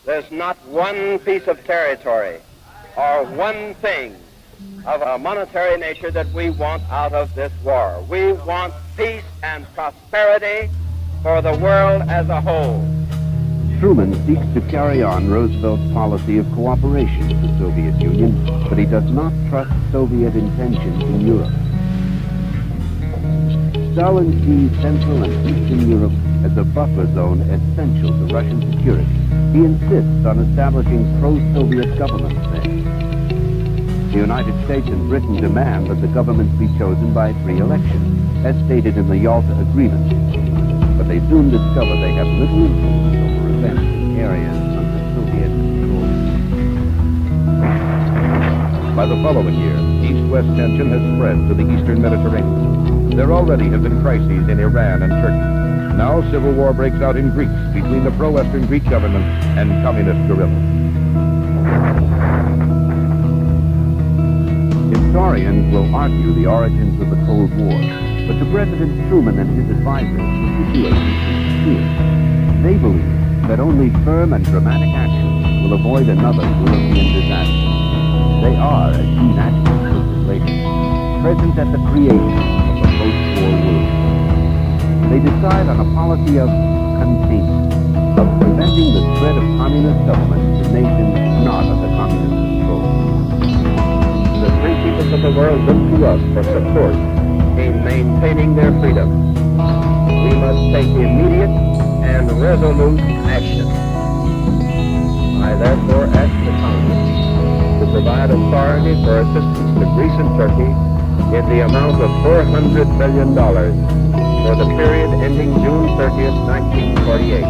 There's not one piece of territory or one thing of a monetary nature that we want out of this war. We want peace and prosperity for the world as a whole. Truman seeks to carry on Roosevelt's policy of cooperation with the Soviet Union, but he does not trust Soviet intentions in Europe. Stalin sees Central and Eastern Europe as a buffer zone essential to Russian security. He insists on establishing pro-Soviet governments there. The United States and Britain demand that the governments be chosen by free elections, as stated in the Yalta Agreement. But they soon discover they have little influence over events in areas under Soviet control. By the following year, East-West tension has spread to the eastern Mediterranean. There already have been crises in Iran and Turkey. Now civil war breaks out in Greece between the pro-Western Greek government and communist guerrillas. Historians will argue the origins of the Cold War, but to President Truman and his advisors, the situation is clear. They believe that only firm and dramatic action will avoid another European disaster. They are, as Dean Atkins puts it later, present at the creation of the post-war world. They decide on a policy of containment, of preventing the spread of communist governments to nations not under communist control. The free peoples of the world look to us for support in maintaining their freedom. We must take immediate and resolute action. I therefore ask the Congress to provide authority for assistance to Greece and Turkey in the amount of $400 million for the period ending June 30th, 1948.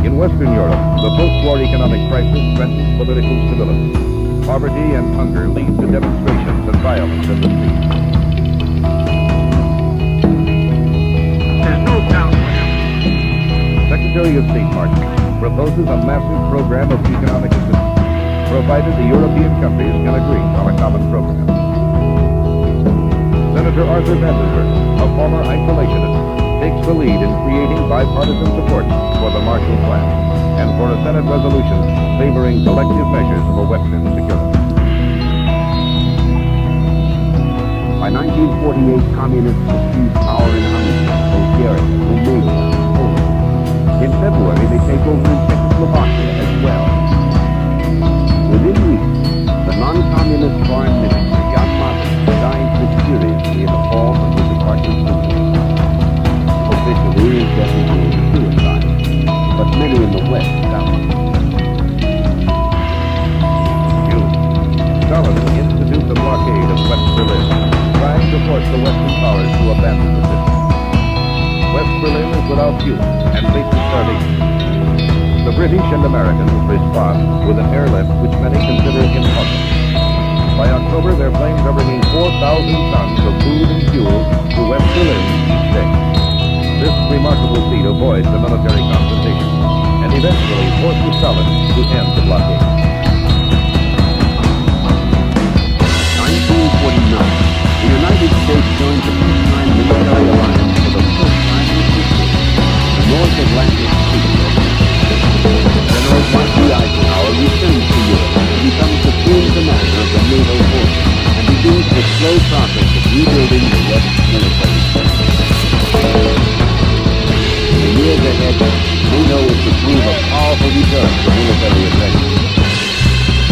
In Western Europe, the post-war economic crisis threatens political stability. Poverty and hunger lead to demonstrations and violence in the streets. There's no doubt. Secretary of State Martin proposes a massive program of economic assistance, provided the European countries can agree on a common program. Senator Arthur Vandenberg, a former isolationist, takes the lead in creating bipartisan support for the Marshall Plan and for a Senate resolution favoring collective measures for Western security. By 1948, communists achieved power in Hungary, Bulgaria, Romania, and Poland. In February, they take over in Czechoslovakia as well. Within weeks, the non-communist foreign minister, Jan Martin, died mysteriously in the fall of his departure from officially is designated suicide, but many in the West doubt it. June. Stalin institutes a blockade of West Berlin, trying to force the Western powers to abandon the city. West Berlin is without fuel and faces starvation. The British and Americans respond with an airlift which many consider impossible. By October, their planes are bringing 4,000 tons of food and fuel to West Berlin each day. This remarkable feat avoids a military confrontation and eventually forces Stalin to end the blockade. 1949, the United States joins the peacetime military alliance for the first time in history, the North Atlantic Treaty. General Dwight Eisenhower returns to Europe and becomes supreme commander of the NATO force and begins the slow process of rebuilding the West military strength. In the years ahead, NATO is to prove a powerful deterrent for military aggression.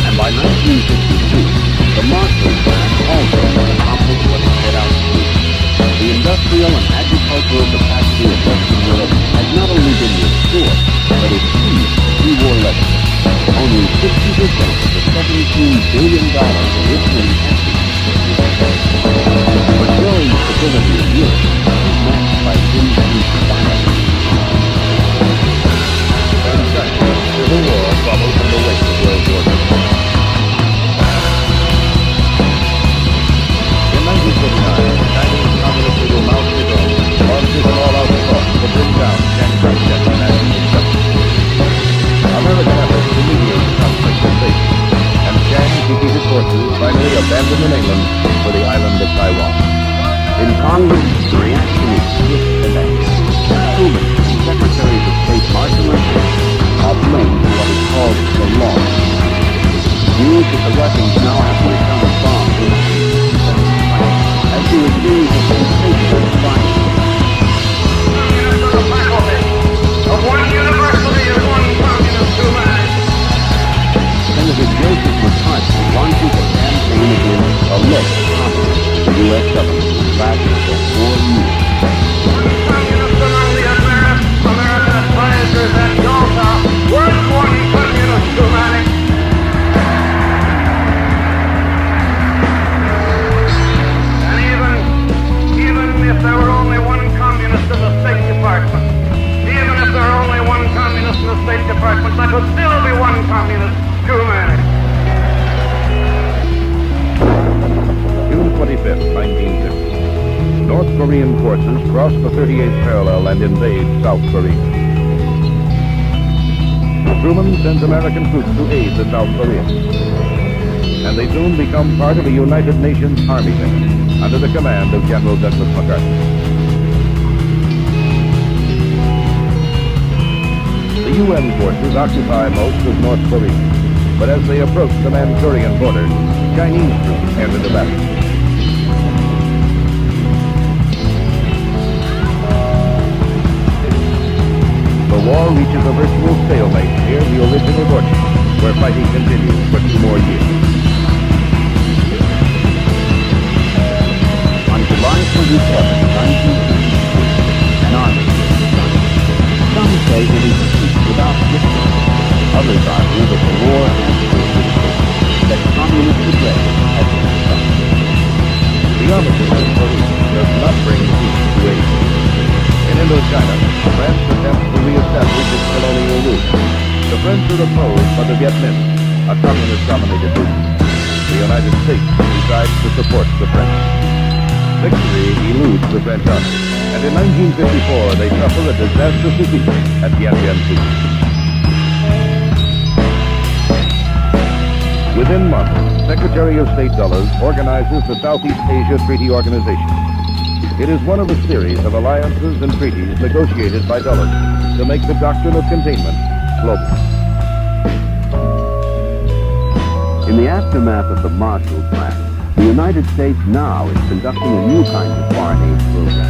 And by 1952, the Marshall Plan also has accomplished what it set out to do. The industrial and agricultural capacity of Western Europe has not only been restored, but achieved pre-war levels. Only 60% of the $17 billion originally invested. But growing stability of Europe is matched by increased violence. And such a civil war followed in the wake of World War II. In 1949, Chinese Communist leader Mao Zedong launches an all-out assault to bring down Chiang Kai-shek's national government. American efforts to mediate the conflict were failed, and Chiang's defeated forces finally abandoned in England for the island of Taiwan. In Congress, the reaction is swift and active. Truman that the Russians now have to recover bombs as to a series of sensational findings. Senator Joseph McCarthy launches a campaign against alleged conflict with the U.S. government which lasted for 4 years. Department, that would still be one communist too many. June 25th, 1950. North Korean forces cross the 38th parallel and invade South Korea. Truman sends American troops to aid the South Koreans. And they soon become part of a United Nations Army there, under the command of General Douglas MacArthur. The UN forces occupy most of North Korea, but as they approach the Manchurian border, Chinese troops enter the battle. The war reaches a virtual stalemate near the original border, where fighting continues for 2 more years. On July 27, 1952, an army was done. Some say it is peace without victory. Others argue that the war has that communist aggression has been stopped. The armistice of Korea does not bring peace to Asia. In Indochina, France attempts to reestablish its colonial rule. The French are opposed by the Viet Minh, a communist-dominated region. The United States decides to support the French. Victory eludes the French army, and in 1954 they suffer a disastrous defeat at Dien Bien Phu. Within months, Secretary of State Dulles organizes the Southeast Asia Treaty Organization. It is one of a series of alliances and treaties negotiated by Dulles to make the doctrine of containment global. In the aftermath of the Marshall Plan, the United States now is conducting a new kind of foreign aid program.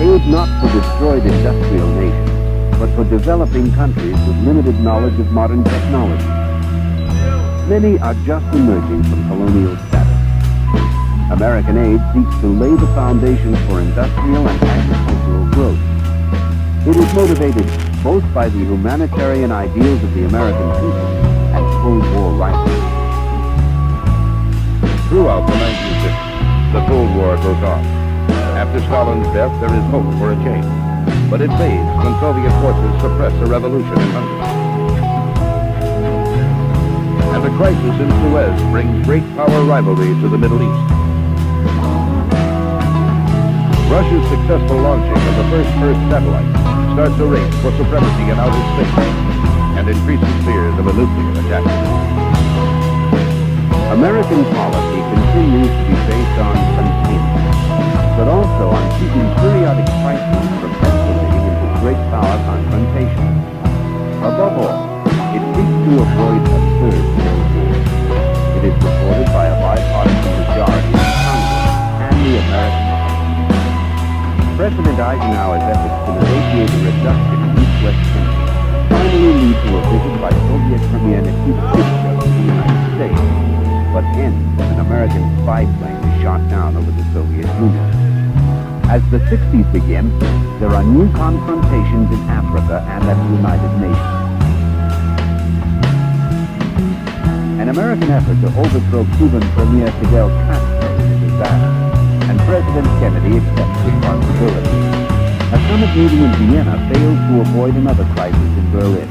Aid not for destroyed industrial nations, but for developing countries with limited knowledge of modern technology. Many are just emerging from colonial status. American aid seeks to lay the foundations for industrial and agricultural growth. It is motivated both by the humanitarian ideals of the American people and Cold War rivals. Throughout the 1950s, the Cold War goes on. After Stalin's death, there is hope for a change. But it fades when Soviet forces suppress a revolution in Hungary. And the crisis in Suez brings great power rivalry to the Middle East. Russia's successful launching of the first Earth satellite starts a race for supremacy in outer space and increases fears of a nuclear attack. American policy continues to be based on containment, but also on keeping periodic crises from escalating into great power confrontation. Above all, it seeks to avoid a third World War. It is supported by a bipartisan majority in Congress and the American people. President Eisenhower's efforts to negotiate a reduction in East-West tensions finally lead to a visit by Soviet Premier Nikita Khrushchev to the United States, but ends when an American spy plane is shot down over the Soviet Union. As the 60s begin, there are new confrontations in Africa and at the United Nations. An American effort to overthrow Cuban Premier Fidel Castro is a disaster, and President Kennedy accepts responsibility. A summit meeting in Vienna failed to avoid another crisis in Berlin.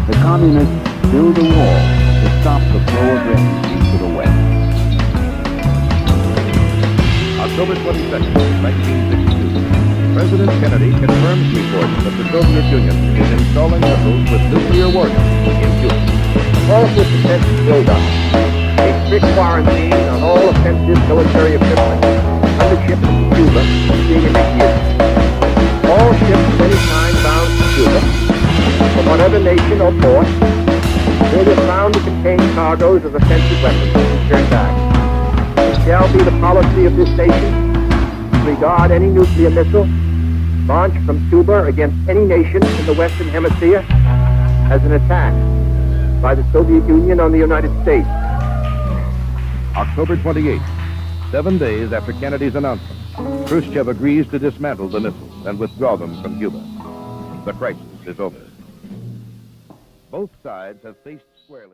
The communists build a wall to stop the flow of refugees to the west. October 22nd, 1962. President Kennedy confirms reports that the Soviet Union is installing missiles with nuclear warheads in Cuba. All of this attention build-up, a strict quarantine on all offensive military equipment under ships to Cuba being initiated. All ships of any kind bound to Cuba, from whatever nation or port, will be found to contain cargoes of offensive weapons and turn back. It shall be the policy of this nation to regard any nuclear missile launched from Cuba against any nation in the Western Hemisphere as an attack by the Soviet Union on the United States. October 28th, 7 days after Kennedy's announcement, Khrushchev agrees to dismantle the missiles and withdraw them from Cuba. The crisis is over. Both sides have faced squarely